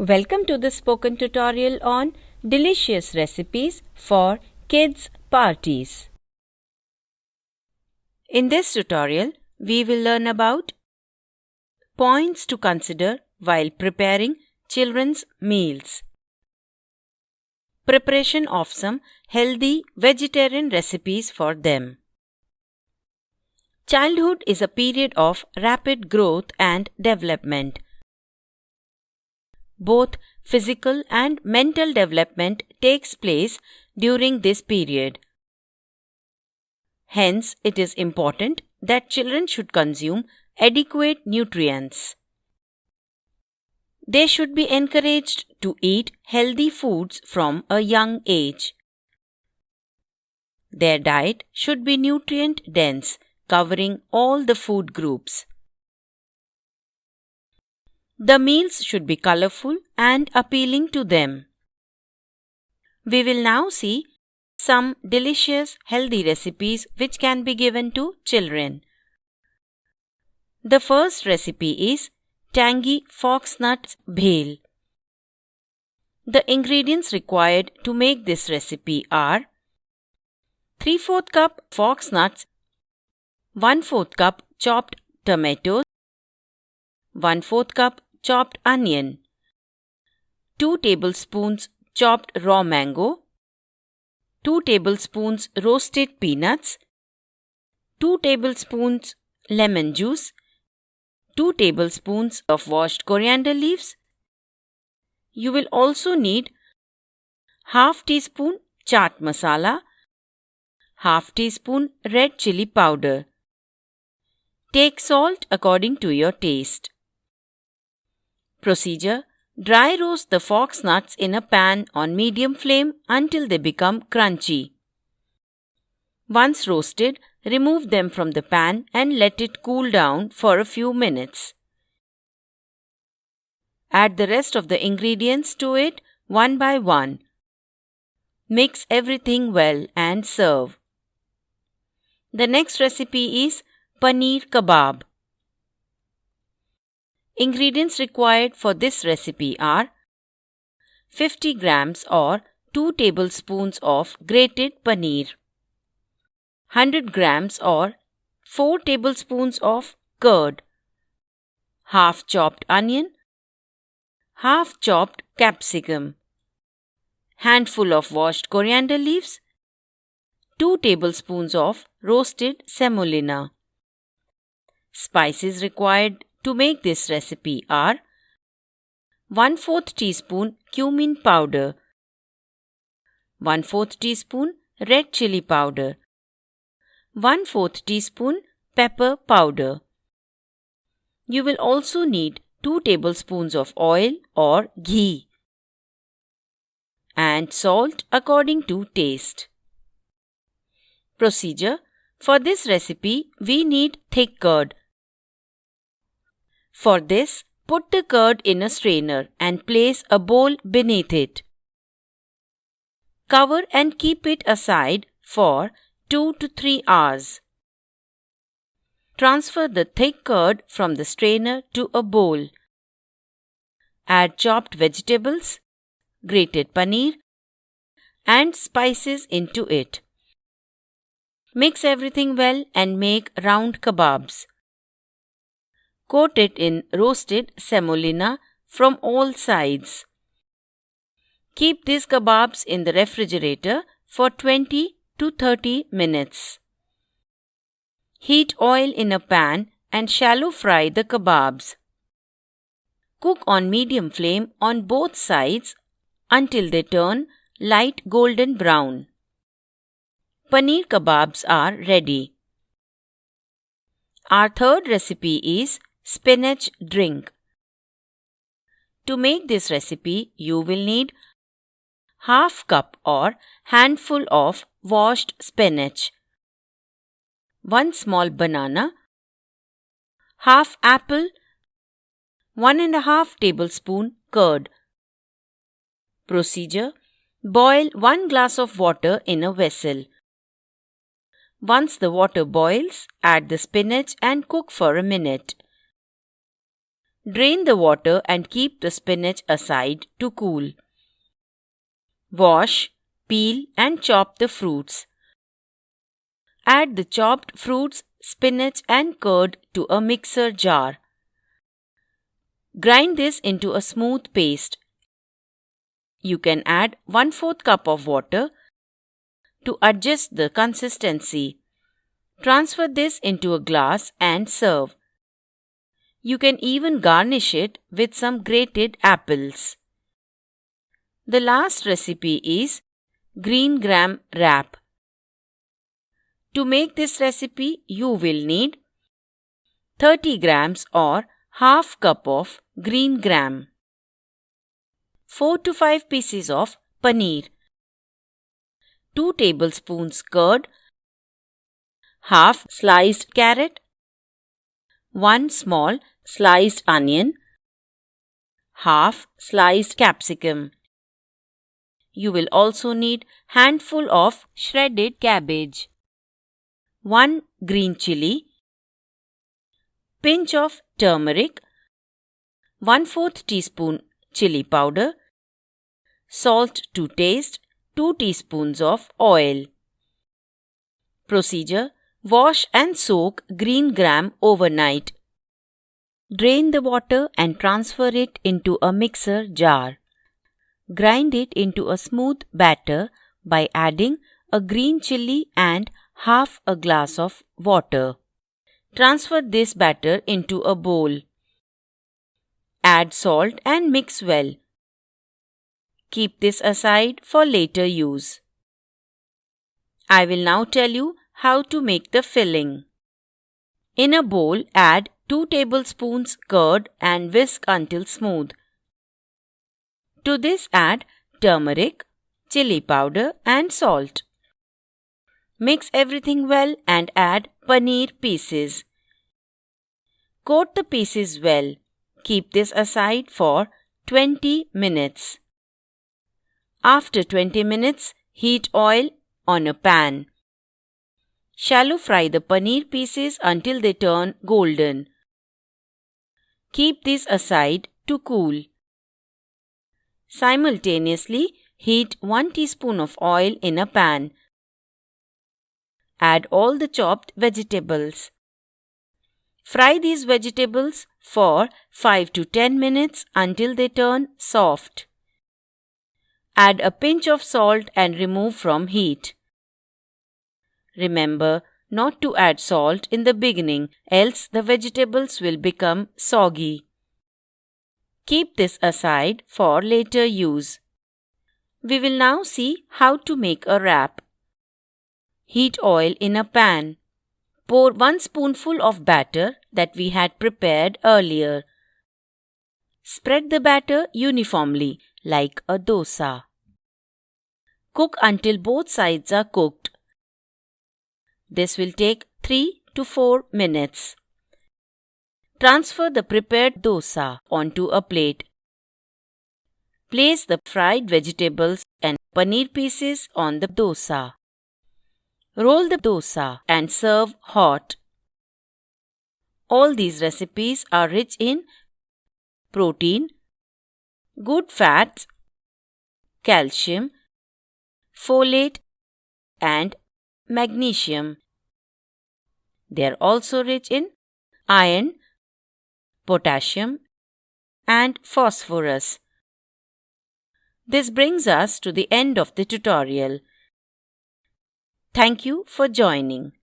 Welcome to the spoken tutorial on delicious recipes for kids' parties. In this tutorial, we will learn about points to consider while preparing children's meals. Preparation of some healthy vegetarian recipes for them. Childhood is a period of rapid growth and development. Both physical and mental development takes place during this period. Hence, it is important that children should consume adequate nutrients. They should be encouraged to eat healthy foods from a young age. Their diet should be nutrient-dense, covering all the food groups. The meals should be colorful and appealing to them. We will now see some delicious healthy recipes which can be given to children. The first recipe is Tangy Fox Nuts bhel. The ingredients required to make this recipe are 3/4 cup fox nuts, 1/4 cup chopped tomatoes, 1/4 cup chopped onion, 2 tablespoons chopped raw mango, 2 tablespoons roasted peanuts, 2 tablespoons lemon juice, 2 tablespoons of washed coriander leaves. You will also need half teaspoon chaat masala, half teaspoon red chili powder. Take salt according to your taste. Procedure: dry roast the fox nuts in a pan on medium flame until they become crunchy. Once roasted, remove them from the pan and let it cool down for a few minutes. Add the rest of the ingredients to it one by one. Mix everything well and serve. The next recipe is Paneer Kebab. Ingredients required for this recipe are 50 grams or 2 tablespoons of grated paneer, 100 grams or 4 tablespoons of curd, half chopped onion, half chopped capsicum, handful of washed coriander leaves, 2 tablespoons of roasted semolina. Spices required to make this recipe are 1/4 teaspoon cumin powder, 1/4 teaspoon red chili powder, 1/4 teaspoon pepper powder. You will also need 2 tablespoons of oil or ghee and salt according to taste. Procedure: for this recipe, we need thick curd. For this, put the curd in a strainer and place a bowl beneath it. Cover and keep it aside for 2 to 3 hours. Transfer the thick curd from the strainer to a bowl. Add chopped vegetables, grated paneer, and spices into it. Mix everything well and make round kebabs. Coat it in roasted semolina from all sides. Keep these kebabs in the refrigerator for 20 to 30 minutes. Heat oil in a pan and shallow fry the kebabs. Cook on medium flame on both sides until they turn light golden brown. Paneer kebabs are ready. Our third recipe is Spinach Drink. To make this recipe, you will need half cup or handful of washed spinach, 1 small banana, half apple, 1½ tablespoon curd. Procedure: boil 1 glass of water in a vessel. Once the water boils, add the spinach and cook for a minute. Drain the water and keep the spinach aside to cool. Wash, peel and chop the fruits. Add the chopped fruits, spinach and curd to a mixer jar. Grind this into a smooth paste. You can add 1/4 cup of water to adjust the consistency. Transfer this into a glass and serve. You can even garnish it with some grated apples. The last recipe is green gram wrap. To make this recipe, you will need 30 grams or half cup of green gram, 4 to 5 pieces of paneer, 2 tablespoons curd, half sliced carrot, 1 small sliced onion, half sliced capsicum. You will also need handful of shredded cabbage, 1 green chili, pinch of turmeric, 1/4 teaspoon chili powder, salt to taste, 2 teaspoons of oil. Procedure: wash and soak green gram overnight. Drain the water and transfer it into a mixer jar. Grind it into a smooth batter by adding a green chili and half a glass of water. Transfer this batter into a bowl. Add salt and mix well. Keep this aside for later use. I will now tell you how to make the filling. In a bowl, add 2 tablespoons curd and whisk until smooth. To this add turmeric, chili powder and salt. Mix everything well and add paneer pieces. Coat the pieces well. Keep this aside for 20 minutes. After 20 minutes, heat oil on a pan. Shallow fry the paneer pieces until they turn golden. Keep these aside to cool. Simultaneously, heat 1 teaspoon of oil in a pan. Add all the chopped vegetables. Fry these vegetables for 5 to 10 minutes until they turn soft. Add a pinch of salt and remove from heat. Remember not to add salt in the beginning, else the vegetables will become soggy. Keep this aside for later use. We will now see how to make a wrap. Heat oil in a pan. Pour 1 spoonful of batter that we had prepared earlier. Spread the batter uniformly like a dosa. Cook until both sides are cooked. This will take 3 to 4 minutes. Transfer the prepared dosa onto a plate. Place the fried vegetables and paneer pieces on the dosa. Roll the dosa and serve hot. All these recipes are rich in protein, good fats, calcium, folate, and magnesium. They are also rich in iron, potassium, and phosphorus. This brings us to the end of the tutorial. Thank you for joining.